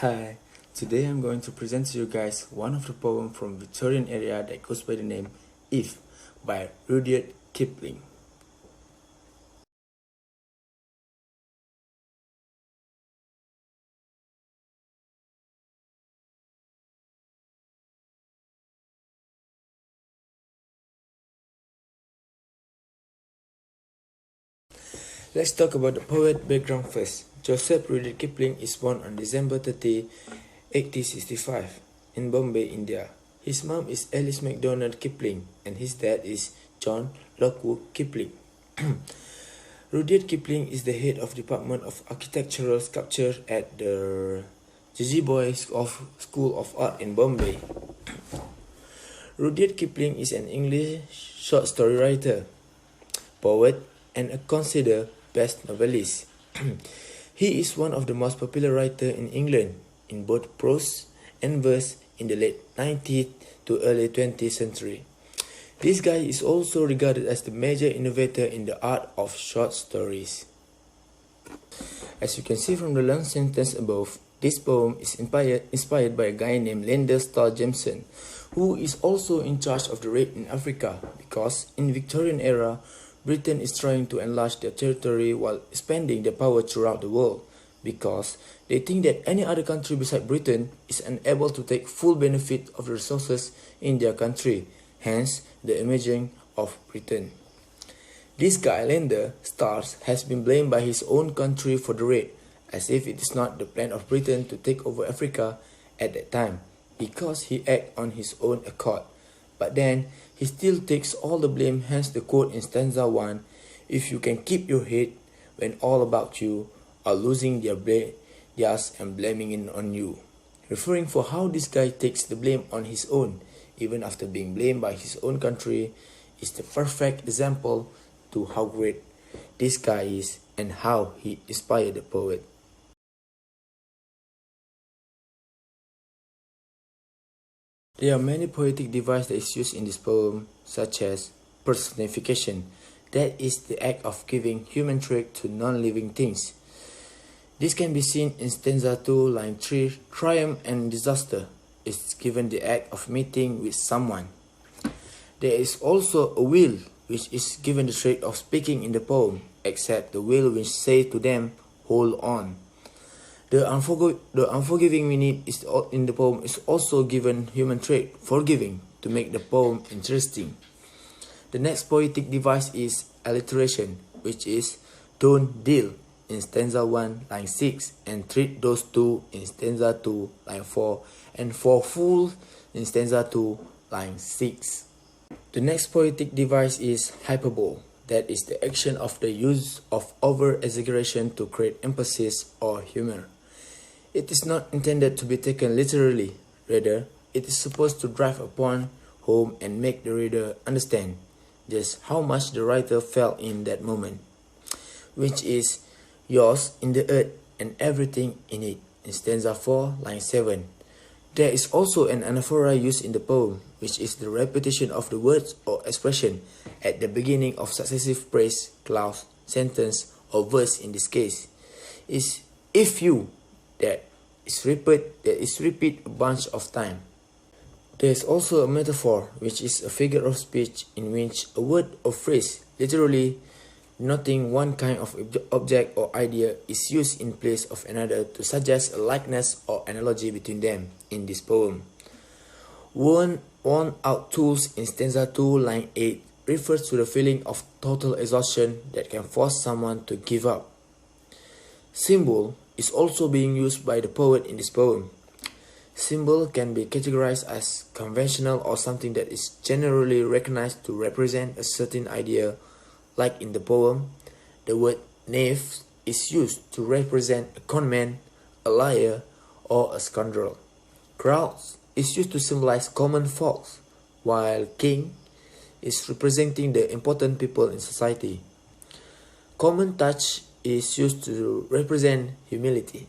Hi, today I'm going to present to you guys one of the poems from Victorian era that goes by the name If by Rudyard Kipling. Let's talk about the poet background first. Joseph Rudyard Kipling is born on December 30, 1865 in Bombay, India. His mom is Alice MacDonald Kipling and his dad is John Lockwood Kipling. Rudyard Kipling is the head of Department of Architectural Sculpture at the Boy School of Art in Bombay. Rudyard Kipling is an English short story writer, poet, and a considered best novelist. He is one of the most popular writers in England in both prose and verse in the late 19th to early 20th century. This guy is also regarded as the major innovator in the art of short stories. As you can see from the long sentence above, this poem is inspired by a guy named Lender Starr Jameson, who is also in charge of the raid in Africa because in Victorian era, Britain is trying to enlarge their territory while expanding their power throughout the world because they think that any other country beside Britain is unable to take full benefit of the resources in their country, hence the emerging of Britain. This guy, Lender Stars, has been blamed by his own country for the raid, as if it is not the plan of Britain to take over Africa at that time, because he acted on his own accord. But then, he still takes all the blame, hence the quote in stanza 1, "If you can keep your head when all about you are losing theirs and blaming it on you," referring for how this guy takes the blame on his own, even after being blamed by his own country, is the perfect example to how great this guy is and how he inspired the poet. There are many poetic devices that is used in this poem, such as personification, that is the act of giving human trait to non-living things. This can be seen in stanza 2, line 3, triumph and disaster is given the act of meeting with someone. There is also a will, which is given the trait of speaking in the poem, except the will which say to them, "Hold on." The unforgiving minute in the poem is also given human trait, forgiving, to make the poem interesting. The next poetic device is alliteration, which is "don't deal" in stanza 1, line 6, and "treat those two" in stanza 2, line 4, and "for fools" in stanza 2, line 6. The next poetic device is hyperbole, that is the action of the use of over-exaggeration to create emphasis or humor. It is not intended to be taken literally, rather, it is supposed to drive upon home and make the reader understand just how much the writer felt in that moment, which is "yours in the earth and everything in it" in stanza 4, line 7. There is also an anaphora used in the poem, which is the repetition of the words or expression at the beginning of successive phrase, clause, sentence, or verse in this case. Is "if you" that is repeat a bunch of times. There is also a metaphor, which is a figure of speech in which a word or phrase, literally denoting one kind of object or idea, is used in place of another to suggest a likeness or analogy between them in this poem. Worn-out tools in stanza 2, line 8 refers to the feeling of total exhaustion that can force someone to give up. Symbol is also being used by the poet in this poem. Symbol can be categorized as conventional or something that is generally recognized to represent a certain idea, like in the poem, the word knave is used to represent a conman, a liar, or a scoundrel. Crowds is used to symbolize common folks, while king is representing the important people in society. Common touch is used to represent humility.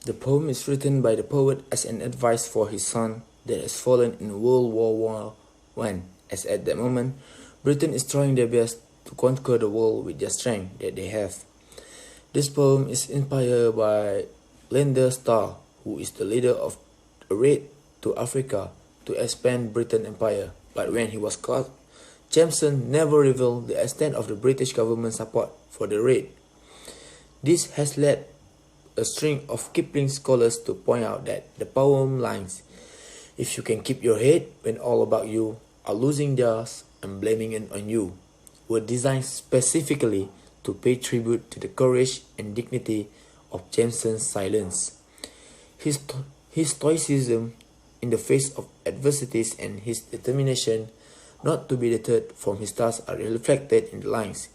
The poem is written by the poet as an advice for his son that has fallen in World War I, as at that moment, Britain is trying their best to conquer the world with their strength that they have. This poem is inspired by Lender Starr, who is the leader of a raid to Africa to expand Britain Empire. But when he was caught, Jameson never revealed the extent of the British government support for the raid. This has led a string of Kipling scholars to point out that the poem lines, "If you can keep your head when all about you are losing theirs and blaming it on you," were designed specifically to pay tribute to the courage and dignity of Jameson's silence. His stoicism in the face of adversities and his determination not to be deterred from his task are reflected in the lines.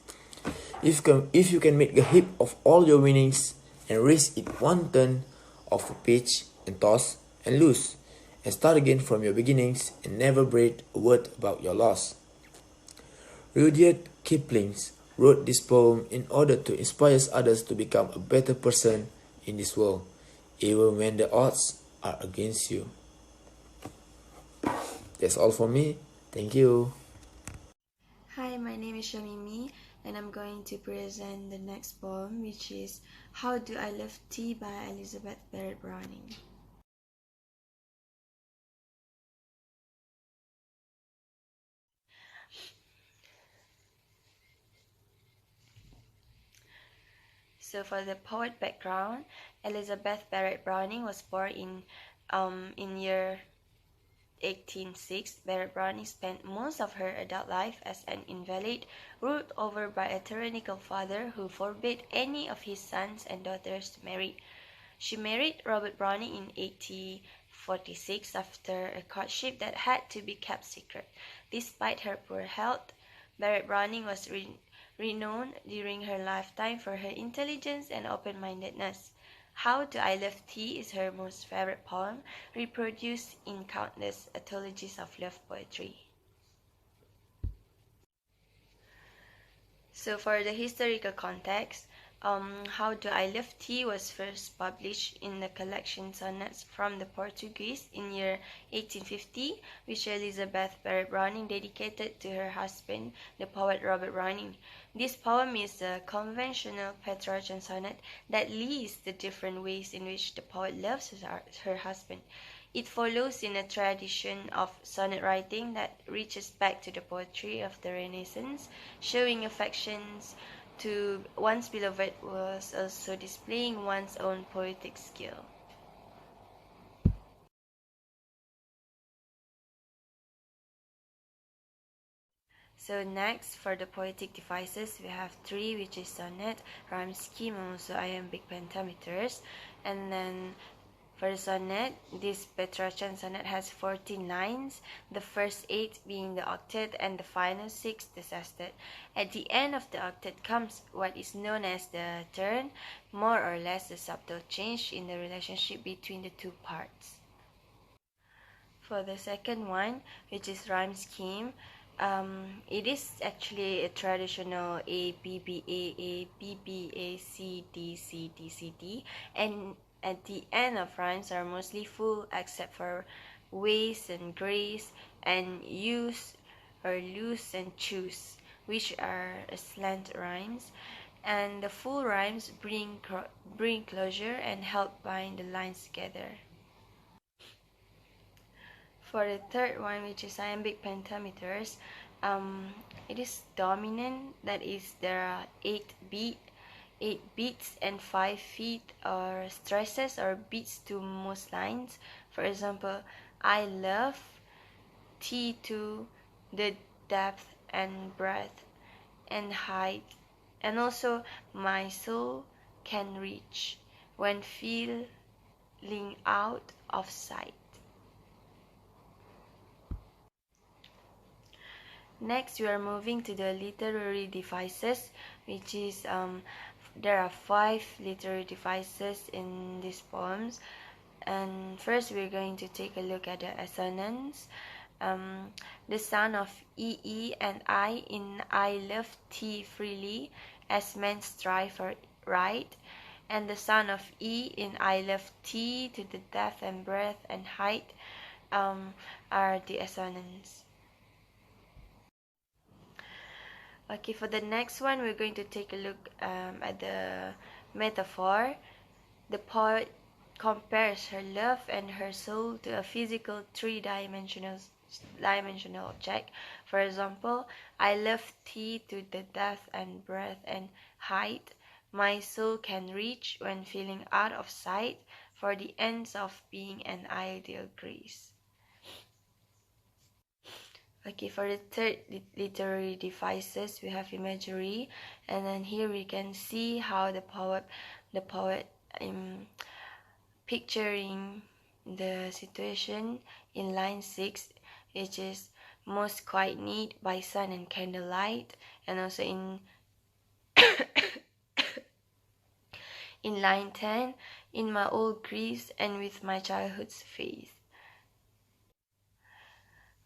If you can make a heap of all your winnings and risk it one turn of a pitch and toss and lose, and start again from your beginnings and never breathe a word about your loss. Rudyard Kipling wrote this poem in order to inspire others to become a better person in this world, even when the odds are against you. That's all for me. Thank you. Hi, my name is Shamimi, and I'm going to present the next poem, which is How Do I Love Tea by Elizabeth Barrett Browning. So for the poet background, Elizabeth Barrett Browning was born in year 1806. Barrett Browning spent most of her adult life as an invalid, ruled over by a tyrannical father who forbade any of his sons and daughters to marry. She married Robert Browning in 1846 after a courtship that had to be kept secret. Despite her poor health, Barrett Browning was renowned during her lifetime for her intelligence and open-mindedness. How Do I Love Tea is her most favorite poem, reproduced in countless anthologies of love poetry. So for the historical context, How Do I Love Tea was first published in the collection Sonnets from the Portuguese in year 1850, which Elizabeth Barrett Browning dedicated to her husband, the poet Robert Browning. This poem is a conventional Petrarchan sonnet that lists the different ways in which the poet loves her husband. It follows in a tradition of sonnet writing that reaches back to the poetry of the Renaissance, showing affections to one's beloved was also displaying one's own poetic skill. So next, for the poetic devices, we have three, which is sonnet, rhyme scheme, and also iambic pentameters. And then for the sonnet, this Petrarchan sonnet has 14 lines, the first 8 being the octet and the final 6 the sestet. At the end of the octet comes what is known as the turn, more or less a subtle change in the relationship between the two parts. For the second one, which is rhyme scheme, it is actually a traditional A B B A B B A C D C D C D, and at the end of rhymes are mostly full except for ways and grace and use or lose and choose, which are slant rhymes, and the full rhymes bring closure and help bind the lines together. For the third one, which is iambic pentameters, it is dominant. That is, there are 8 beats and 5 feet or stresses or beats to most lines. For example, I love T to the depth and breadth and height, and also my soul can reach when feeling out of sight. Next, we are moving to the literary devices, which is there are 5 literary devices in these poems. And first, we're going to take a look at the assonance. The sound of E and I in I love tea freely, as men strive for right, and the sound of E in I love tea to the depth and breadth and height are the assonance. Okay, for the next one, we're going to take a look at the metaphor. The poet compares her love and her soul to a physical three-dimensional object. For example, I love thee to the depth and breadth and height my soul can reach when feeling out of sight for the ends of being an ideal grace. Okay, for the third literary devices, we have imagery, and then here we can see how the poet picturing the situation in line 6, which is most quiet need by sun and candlelight, and also in line 10, in my old griefs and with my childhood's faith.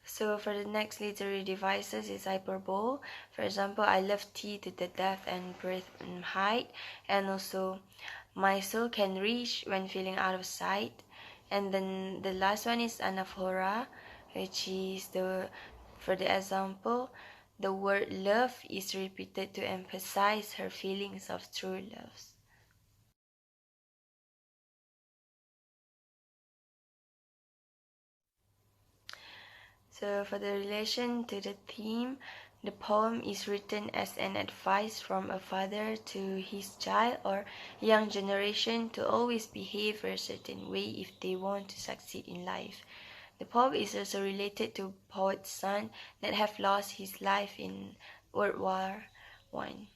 So for the next literary devices is hyperbole. For example, I love thee to the depth and breadth and height, and also my soul can reach when feeling out of sight. And then the last one is anaphora, which is the for the example, the word love is repeated to emphasize her feelings of true love. So for the relation to the theme, the poem is written as an advice from a father to his child or young generation to always behave a certain way if they want to succeed in life. The poem is also related to poet's son that have lost his life in World War One.